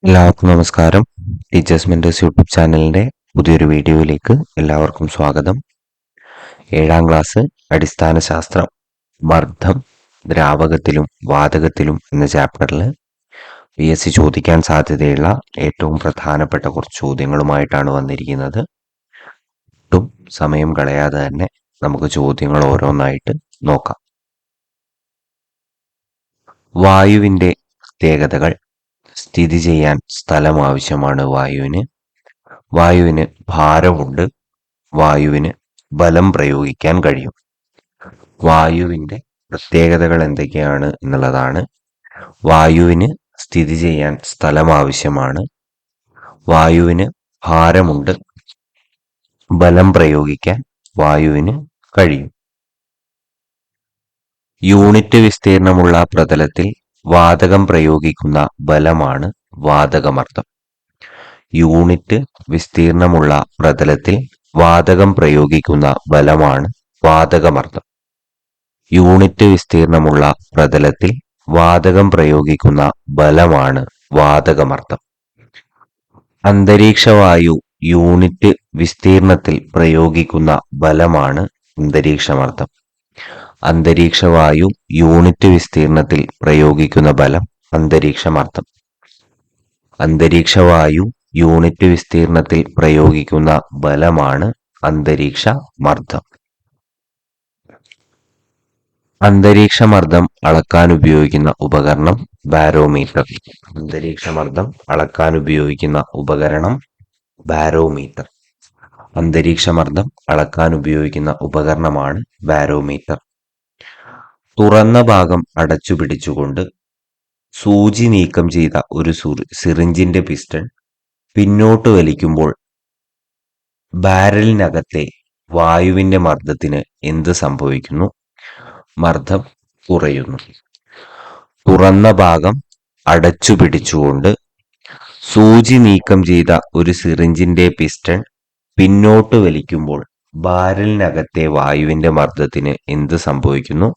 എല്ലാവർക്കും നമസ്കാരം. Teachers mentors YouTube ചാനലിന്റെ പുതിയൊരു വീഡിയോയിലേക്ക് എല്ലാവർക്കും സ്വാഗതം. 7ാം ക്ലാസ് അടിസ്ഥാന ശാസ്ത്രം മർദ്ദം ദ്രാവകത്തിലും വാതകത്തിലും എന്ന ചാപ്റ്ററിൽ PSC ചോദിക്കാൻ സാധ്യതയുള്ള ഏറ്റവും പ്രധാനപ്പെട്ട കുറച്ച് ചോദ്യങ്ങളുമായിട്ടാണ് വന്നിരിക്കുന്നത്. ഒട്ടും സമയം കളയാതെ തന്നെ നമുക്ക് ചോദ്യങ്ങൾ ഓരോന്നായിട്ട് നോക്കാം. വായുവിന്റെ പ്രത്യേകതകൾ. സ്ഥിതി ചെയ്യാൻ സ്ഥലം ആവശ്യമാണ് വായുവിന്. വായുവിന് ഭാരമുണ്ട്. വായുവിന് ബലം പ്രയോഗിക്കാൻ കഴിയും. വായുവിന്റെ പ്രത്യേകതകൾ എന്തൊക്കെയാണ് എന്നുള്ളതാണ്. വായുവിന് സ്ഥിതി ചെയ്യാൻ സ്ഥലം ആവശ്യമാണ്. വായുവിന് ഭാരമുണ്ട്. ബലം പ്രയോഗിക്കാൻ വായുവിന് കഴിയും. യൂണിറ്റ് വിസ്തീർണമുള്ള പ്രതലത്തിൽ വാതകം പ്രയോഗിക്കുന്ന ബലമാണ് വാതകമർദ്ദം. യൂണിറ്റ് വിസ്തീർണമുള്ള പ്രതലത്തിൽ വാതകം പ്രയോഗിക്കുന്ന ബലമാണ് വാതകമർദ്ദം. യൂണിറ്റ് വിസ്തീർണമുള്ള പ്രതലത്തിൽ വാതകം പ്രയോഗിക്കുന്ന ബലമാണ് വാതകമർദ്ദം. അന്തരീക്ഷവായു യൂണിറ്റ് വിസ്തീർണത്തിൽ പ്രയോഗിക്കുന്ന ബലമാണ് അന്തരീക്ഷമർദ്ദം. അന്തരീക്ഷവായു യൂണിറ്റ് വിസ്തീർണത്തിൽ പ്രയോഗിക്കുന്ന ബലം അന്തരീക്ഷമർദ്ദം. അന്തരീക്ഷവായു യൂണിറ്റ് വിസ്തീർണത്തിൽ പ്രയോഗിക്കുന്ന ബലമാണ് അന്തരീക്ഷ മർദ്ദം. അന്തരീക്ഷമർദ്ദം അളക്കാൻ ഉപയോഗിക്കുന്ന ഉപകരണം ബാരോമീറ്റർ. അന്തരീക്ഷമർദ്ദം അളക്കാൻ ഉപയോഗിക്കുന്ന ഉപകരണം ബാരോമീറ്റർ. അന്തരീക്ഷമർദ്ദം അളക്കാൻ ഉപയോഗിക്കുന്ന ഉപകരണമാണ് ബാരോമീറ്റർ. തുറന്ന ഭാഗം അടച്ചു പിടിച്ചുകൊണ്ട് സൂചി നീക്കം ചെയ്ത ഒരു സിറിഞ്ചിന്റെ പിസ്റ്റൺ പിന്നോട്ട് വലിക്കുമ്പോൾ ബാരലിനകത്തെ വായുവിന്റെ മർദ്ദത്തിന് എന്ത് സംഭവിക്കുന്നു? മർദ്ദം കുറയുന്നു. തുറന്ന ഭാഗം അടച്ചു പിടിച്ചുകൊണ്ട് സൂചി നീക്കം ചെയ്ത ഒരു സിറിഞ്ചിന്റെ പിസ്റ്റൺ പിന്നോട്ട് വലിക്കുമ്പോൾ ബാരലിനകത്തെ വായുവിന്റെ മർദ്ദത്തിന് എന്ത് സംഭവിക്കുന്നു?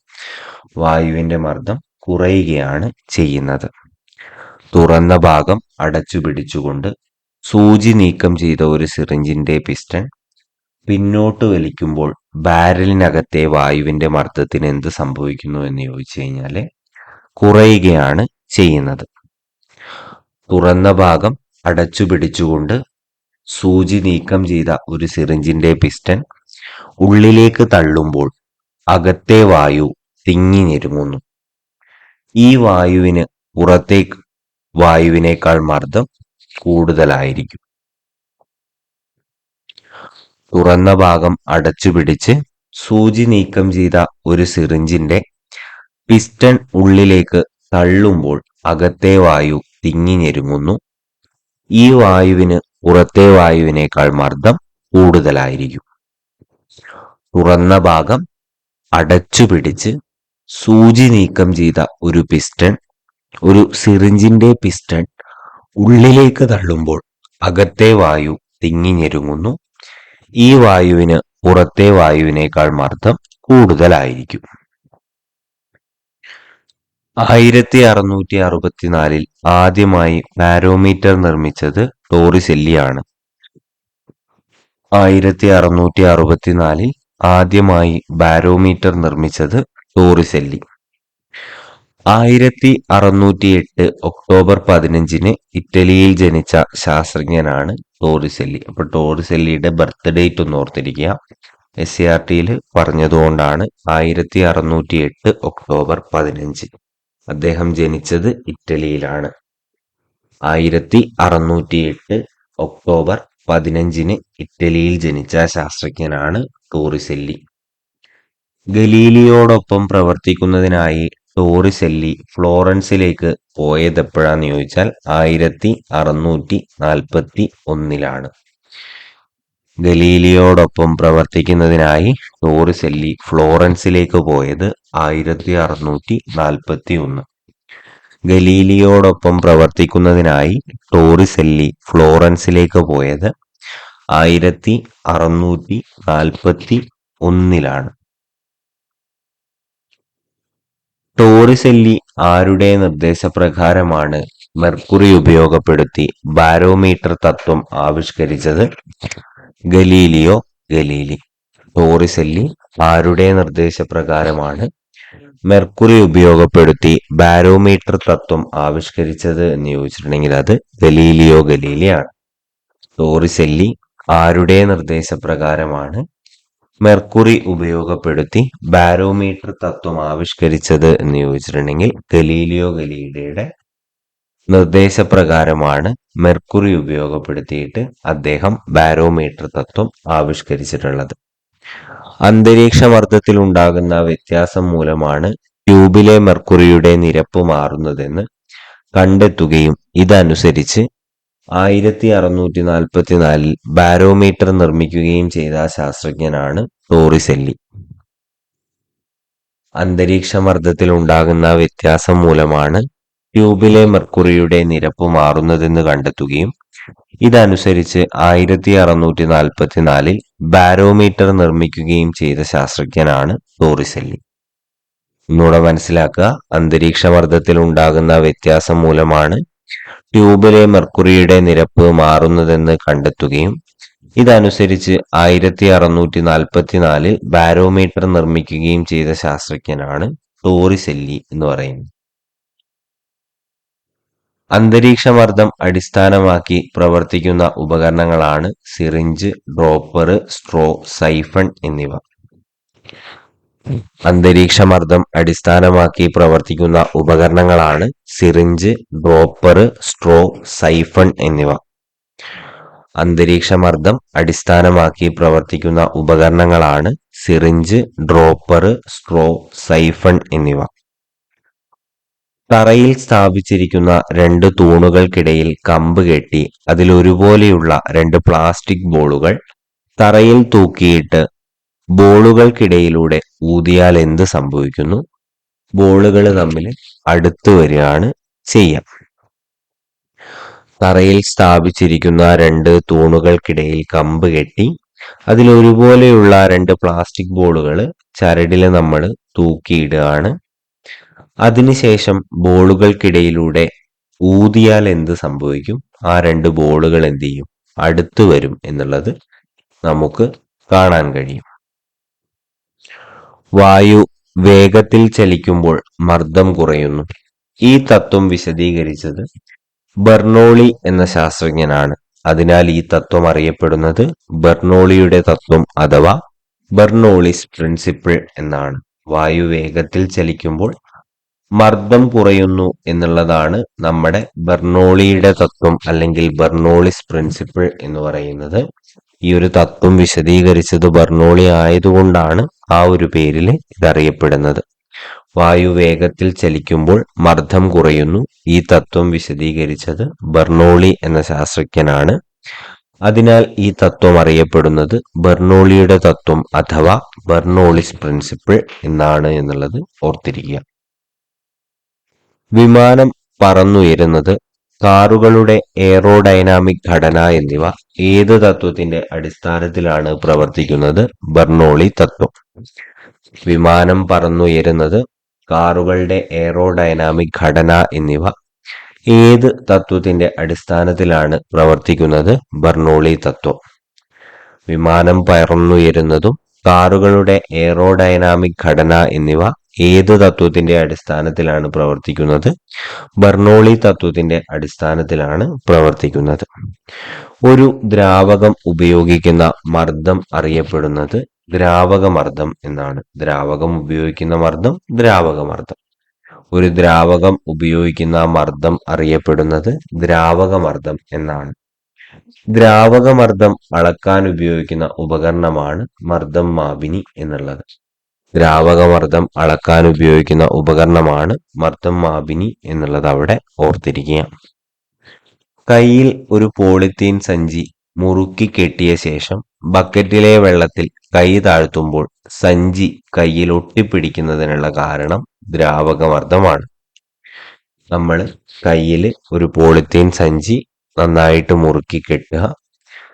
വായുവിന്റെ മർദ്ദം കുറയുകയാണ് ചെയ്യുന്നത്. തുറന്ന ഭാഗം അടച്ചു പിടിച്ചുകൊണ്ട് സൂചി നീക്കം ചെയ്ത ഒരു സിറിഞ്ചിന്റെ പിസ്റ്റൺ പിന്നോട്ട് വലിക്കുമ്പോൾ ബാരലിനകത്തെ വായുവിന്റെ മർദ്ദത്തിന് എന്ത് സംഭവിക്കുന്നു എന്ന് ചോദിച്ചു കഴിഞ്ഞാൽ കുറയുകയാണ് ചെയ്യുന്നത്. തുറന്ന ഭാഗം അടച്ചു പിടിച്ചുകൊണ്ട് സൂചി നീക്കം ചെയ്ത ഒരു സിറിഞ്ചിന്റെ പിസ്റ്റൺ ഉള്ളിലേക്ക് തള്ളുമ്പോൾ അകത്തെ വായു തിങ്ങി ഞെരുങ്ങുന്നു. ഈ വായുവിന് പുറത്തേക്ക് വായുവിനേക്കാൾ മർദ്ദം കൂടുതലായിരിക്കും. തുറന്ന ഭാഗം അടച്ചു പിടിച്ച് സൂചി നീക്കം ചെയ്ത ഒരു സിറിഞ്ചിന്റെ പിസ്റ്റൺ ഉള്ളിലേക്ക് തള്ളുമ്പോൾ അകത്തെ വായു തിങ്ങി ഞെരുങ്ങുന്നു. ഈ വായുവിന് പുറത്തെ വായുവിനേക്കാൾ മർദ്ദം കൂടുതലായിരിക്കും. തുറന്ന ഭാഗം അടച്ചു പിടിച്ച് സൂചി നീക്കം ചെയ്ത ഒരു സിറിഞ്ചിന്റെ പിസ്റ്റൺ ഉള്ളിലേക്ക് തള്ളുമ്പോൾ അകത്തെ വായു തിങ്ങി ഞെരുങ്ങുന്നു. ഈ വായുവിന് പുറത്തെ വായുവിനേക്കാൾ മർദ്ദം കൂടുതലായിരിക്കും. 1664 ആദ്യമായി ബാരോമീറ്റർ നിർമ്മിച്ചത് ടോറിസെല്ലി ആണ്. 1664 ആദ്യമായി ബാരോമീറ്റർ നിർമ്മിച്ചത് ടോറിസെല്ലി. 1608 ഒക്ടോബർ 15 ഇറ്റലിയിൽ ജനിച്ച ശാസ്ത്രജ്ഞനാണ് ടോറിസെല്ലി. അപ്പൊ ടോറിസെല്ലിയുടെ ബർത്ത് ഡേറ്റ് ഒന്ന് ഓർത്തിരിക്കുക. SCERT പറഞ്ഞതുകൊണ്ടാണ് 1608 ഒക്ടോബർ 15. അദ്ദേഹം ജനിച്ചത് ഇറ്റലിയിലാണ്. 1608 ഒക്ടോബർ 15 ഇറ്റലിയിൽ ജനിച്ച ശാസ്ത്രജ്ഞനാണ് ടോറിസെല്ലി. ഗലീലിയോടൊപ്പം പ്രവർത്തിക്കുന്നതിനായി ടോറിസെല്ലി ഫ്ലോറൻസിലേക്ക് പോയത് എപ്പോഴാന്ന് ചോദിച്ചാൽ 1641. ഗലീലിയോടൊപ്പം പ്രവർത്തിക്കുന്നതിനായി ടോറിസെല്ലി ഫ്ലോറൻസിലേക്ക് പോയത് 1641. ഗലീലിയോടൊപ്പം പ്രവർത്തിക്കുന്നതിനായി ടോറിസെല്ലി ഫ്ലോറൻസിലേക്ക് പോയത് 1641. ടോറിസെല്ലി ആരുടെ നിർദ്ദേശപ്രകാരമാണ് മെർക്കുറി ഉപയോഗപ്പെടുത്തി ബാരോമീറ്റർ തത്വം ആവിഷ്കരിച്ചത്? Galileo Galilei. ടോറിസെല്ലി ആരുടെ നിർദ്ദേശപ്രകാരമാണ് മെർക്കുറി ഉപയോഗപ്പെടുത്തി ബാരോമീറ്റർ തത്വം ആവിഷ്കരിച്ചത് എന്ന് ചോദിച്ചിട്ടുണ്ടെങ്കിൽ അത് ഗലീലിയോ ഗലീലിയാണ്. ടോറിസെല്ലി ആരുടെ നിർദ്ദേശപ്രകാരമാണ് മെർക്കുറി ഉപയോഗപ്പെടുത്തി ബാരോമീറ്റർ തത്വം ആവിഷ്കരിച്ചത് എന്ന് ചോദിച്ചിട്ടുണ്ടെങ്കിൽ ഗലീലിയോ ഗലീലിയുടെ നിർദ്ദേശപ്രകാരമാണ് മെർക്കുറി ഉപയോഗപ്പെടുത്തിയിട്ട് അദ്ദേഹം ബാരോമീറ്റർ തത്വം ആവിഷ്കരിച്ചിട്ടുള്ളത്. അന്തരീക്ഷമർദ്ദത്തിൽ ഉണ്ടാകുന്ന വ്യത്യാസം മൂലമാണ് ട്യൂബിലെ മെർക്കുറിയുടെ നിരപ്പ് മാറുന്നതെന്ന് കണ്ടെത്തുകയും ഇതനുസരിച്ച് 1644 ബാരോമീറ്റർ നിർമ്മിക്കുകയും ചെയ്ത ശാസ്ത്രജ്ഞനാണ് ടോറിസെല്ലി. അന്തരീക്ഷമർദ്ദത്തിൽ ഉണ്ടാകുന്ന വ്യത്യാസം മൂലമാണ് ട്യൂബിലെ മെർക്കുറിയുടെ നിരപ്പ് മാറുന്നതെന്ന് കണ്ടെത്തുകയും ഇതനുസരിച്ച് 1644 ബാരോമീറ്റർ നിർമ്മിക്കുകയും ചെയ്ത ശാസ്ത്രജ്ഞനാണ് ടോറിസെല്ലി. ഒന്നുകൂടെ മനസ്സിലാക്കുക, അന്തരീക്ഷമർദ്ദത്തിൽ ഉണ്ടാകുന്ന വ്യത്യാസം മൂലമാണ് ട്യൂബിലെ മെർക്കുറിയുടെ നിരപ്പ് മാറുന്നതെന്ന് കണ്ടെത്തുകയും ഇതനുസരിച്ച് 1644 ബാരോമീറ്റർ നിർമ്മിക്കുകയും ചെയ്ത ശാസ്ത്രജ്ഞനാണ് ടോറിസെല്ലി എന്ന് പറയുന്നത്. അന്തരീക്ഷമർദ്ദം അടിസ്ഥാനമാക്കി പ്രവർത്തിക്കുന്ന ഉപകരണങ്ങളാണ് സിറിഞ്ച്, ഡ്രോപ്പർ, സ്ട്രോ, സൈഫൺ എന്നിവ. അന്തരീക്ഷമർദ്ദം അടിസ്ഥാനമാക്കി പ്രവർത്തിക്കുന്ന ഉപകരണങ്ങളാണ് സിറിഞ്ച്, ഡ്രോപ്പർ, സ്ട്രോ, സൈഫൺ എന്നിവ. അന്തരീക്ഷമർദ്ദം അടിസ്ഥാനമാക്കി പ്രവർത്തിക്കുന്ന ഉപകരണങ്ങളാണ് സിറിഞ്ച്, ഡ്രോപ്പർ, സ്ട്രോ, സൈഫൺ എന്നിവ. തറയിൽ സ്ഥാപിച്ചിരിക്കുന്ന രണ്ട് തൂണുകൾക്കിടയിൽ കമ്പ് കെട്ടി അതിലൊരുപോലെയുള്ള രണ്ട് പ്ലാസ്റ്റിക് ബോളുകൾ തറയിൽ തൂക്കിയിട്ട് ബോളുകൾക്കിടയിലൂടെ ഊതിയാൽ എന്ത് സംഭവിക്കുന്നു? ബോളുകൾ തമ്മിൽ അടുത്ത് വരികയാണ് ചെയ്യുക. തറയിൽ സ്ഥാപിച്ചിരിക്കുന്ന രണ്ട് തൂണുകൾക്കിടയിൽ കമ്പ് കെട്ടി അതിലൊരുപോലെയുള്ള രണ്ട് പ്ലാസ്റ്റിക് ബോളുകൾ ചരടിൽ നമ്മൾ തൂക്കിയിടുകയാണ്. അതിനുശേഷം ബോളുകൾക്കിടയിലൂടെ ഊതിയാൽ എന്ത് സംഭവിക്കും? ആ രണ്ട് ബോളുകൾ എന്ത് ചെയ്യും? അടുത്ത് വരും എന്നുള്ളത് നമുക്ക് കാണാൻ കഴിയും. വായു വേഗത്തിൽ ചലിക്കുമ്പോൾ മർദ്ദം കുറയുന്നു. ഈ തത്വം വിശദീകരിച്ചത് ബെർണോളി എന്ന ശാസ്ത്രജ്ഞനാണ്. അതിനാൽ ഈ തത്വം അറിയപ്പെടുന്നത് ബെർണോളിയുടെ തത്വം അഥവാ ബെർണോളിസ് പ്രിൻസിപ്പിൾ എന്നാണ്. വായു വേഗത്തിൽ ചലിക്കുമ്പോൾ മർദ്ദം കുറയുന്നു എന്നുള്ളതാണ് നമ്മുടെ ബെർണോളിയുടെ തത്വം അല്ലെങ്കിൽ ബെർണോളിസ് പ്രിൻസിപ്പിൾ എന്ന് പറയുന്നത്. ഈ ഒരു തത്വം വിശദീകരിച്ചത് ബെർണോളി ആയതുകൊണ്ടാണ് ആ ഒരു പേരിൽ ഇതറിയപ്പെടുന്നത്. വായു വേഗത്തിൽ ചലിക്കുമ്പോൾ മർദ്ദം കുറയുന്നു. ഈ തത്വം വിശദീകരിച്ചത് ബെർണോളി എന്ന ശാസ്ത്രജ്ഞനാണ്. അതിനാൽ ഈ തത്വം അറിയപ്പെടുന്നത് ബെർണോളിയുടെ തത്വം അഥവാ ബെർണോളിസ് പ്രിൻസിപ്പിൾ എന്നാണ് എന്നുള്ളത് ഓർത്തിരിക്കുക. വിമാനം പറന്നുയരുന്നത്, കാറുകളുടെ എയറോഡൈനാമിക് ഘടന എന്നിവ ഏത് തത്വത്തിന്റെ അടിസ്ഥാനത്തിലാണ് പ്രവർത്തിക്കുന്നത്? ബെർണോളി തത്വം. വിമാനം പറന്നുയരുന്നത്, കാറുകളുടെ എയറോഡൈനാമിക് ഘടന എന്നിവ ഏത് തത്വത്തിന്റെ അടിസ്ഥാനത്തിലാണ് പ്രവർത്തിക്കുന്നത്? ബെർണോളി തത്വം. വിമാനം പറന്നുയരുന്നതും കാറുകളുടെ എയറോഡൈനാമിക് ഘടന എന്നിവ ഏത് തത്വത്തിന്റെ അടിസ്ഥാനത്തിലാണ് പ്രവർത്തിക്കുന്നത്? ബെർണോളി തത്വത്തിന്റെ അടിസ്ഥാനത്തിലാണ് പ്രവർത്തിക്കുന്നത്. ഒരു ദ്രാവകം ഉപയോഗിക്കുന്ന മർദ്ദം അറിയപ്പെടുന്നത് ദ്രാവകമർദ്ദം എന്നാണ്. ദ്രാവകം ഉപയോഗിക്കുന്ന മർദ്ദം ദ്രാവകമർദ്ദം. ഒരു ദ്രാവകം ഉപയോഗിക്കുന്ന മർദ്ദം അറിയപ്പെടുന്നത് ദ്രാവകമർദ്ദം എന്നാണ്. ദ്രാവകമർദ്ദം അളക്കാൻ ഉപയോഗിക്കുന്ന ഉപകരണമാണ് മർദ്ദം മാപിനി എന്നുള്ളത്. ദ്രാവകമർദ്ദം അളക്കാൻ ഉപയോഗിക്കുന്ന ഉപകരണമാണ് മർദ്ദം മാപിനി എന്നുള്ളത് അവിടെ ഓർത്തിരിക്കുക. കയ്യിൽ ഒരു പോളിത്തീൻ സഞ്ചി മുറുക്കി കെട്ടിയ ശേഷം ബക്കറ്റിലെ വെള്ളത്തിൽ കൈ താഴ്ത്തുമ്പോൾ സഞ്ചി കയ്യിൽ ഒട്ടിപ്പിടിക്കുന്നതിനുള്ള കാരണം ദ്രാവകമർദ്ദമാണ്. നമ്മൾ കയ്യിൽ ഒരു പോളിത്തീൻ സഞ്ചി നന്നായിട്ട് മുറുക്കി കെട്ടുക,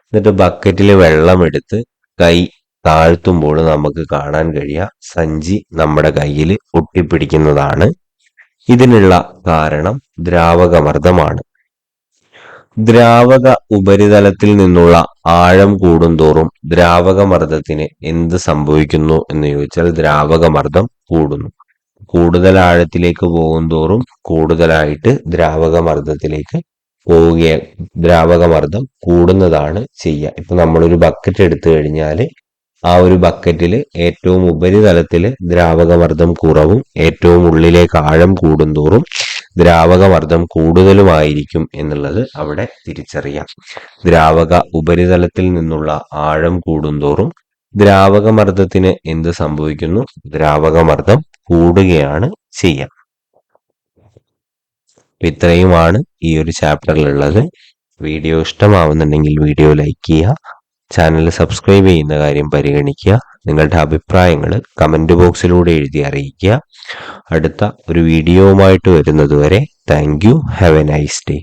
എന്നിട്ട് ബക്കറ്റിൽ വെള്ളമെടുത്ത് കൈ താഴ്ത്തുമ്പോൾ നമുക്ക് കാണാൻ കഴിയുക സഞ്ചി നമ്മുടെ കയ്യിൽ ഒട്ടിപ്പിടിക്കുന്നതാണ് ഇതിനുള്ള കാരണം ദ്രാവകമർദ്ദമാണ്. ദ്രാവക ഉപരിതലത്തിൽ നിന്നുള്ള ആഴം കൂടുന്തോറും ദ്രാവകമർദ്ദത്തിന് എന്ത് സംഭവിക്കുന്നു എന്ന് ചോദിച്ചാൽ ദ്രാവകമർദ്ദം കൂടുന്നു. കൂടുതൽ ആഴത്തിലേക്ക് പോകുന്തോറും കൂടുതലായിട്ട് ദ്രാവകമർദ്ദത്തിലേക്ക് ദ്രാവകമർദ്ദം കൂടുന്നതാണ് ചെയ്യുക. ഇപ്പൊ നമ്മളൊരു ബക്കറ്റ് എടുത്തു കഴിഞ്ഞാൽ ആ ഒരു ബക്കറ്റിൽ ഏറ്റവും ഉപരിതലത്തിൽ ദ്രാവകമർദ്ദം കുറവും ഏറ്റവും ഉള്ളിലേക്ക് ആഴം കൂടുന്തോറും ദ്രാവകമർദ്ദം കൂടുതലുമായിരിക്കും എന്നുള്ളത് അവിടെ തിരിച്ചറിയാം. ദ്രാവക ഉപരിതലത്തിൽ നിന്നുള്ള ആഴം കൂടുന്തോറും ദ്രാവകമർദ്ദത്തിന് എന്ത് സംഭവിക്കുന്നു? ദ്രാവകമർദ്ദം കൂടുകയാണ് ചെയ്യുക. ഇത്രയുമാണ് ഈ ഒരു ചാപ്റ്ററിലുള്ളത്. വീഡിയോ ഇഷ്ടമാവുന്നുണ്ടെങ്കിൽ വീഡിയോ ലൈക്ക് ചെയ്യുക, ചാനൽ സബ്സ്ക്രൈബ് ചെയ്യുന്ന കാര്യം പരിഗണിക്കുക. നിങ്ങളുടെ അഭിപ്രായങ്ങൾ കമന്റ് ബോക്സിലൂടെ എഴുതി അറിയിക്കുക. അടുത്ത ഒരു വീഡിയോവുമായിട്ട് വരുന്നതുവരെ thank you. Have A nice day.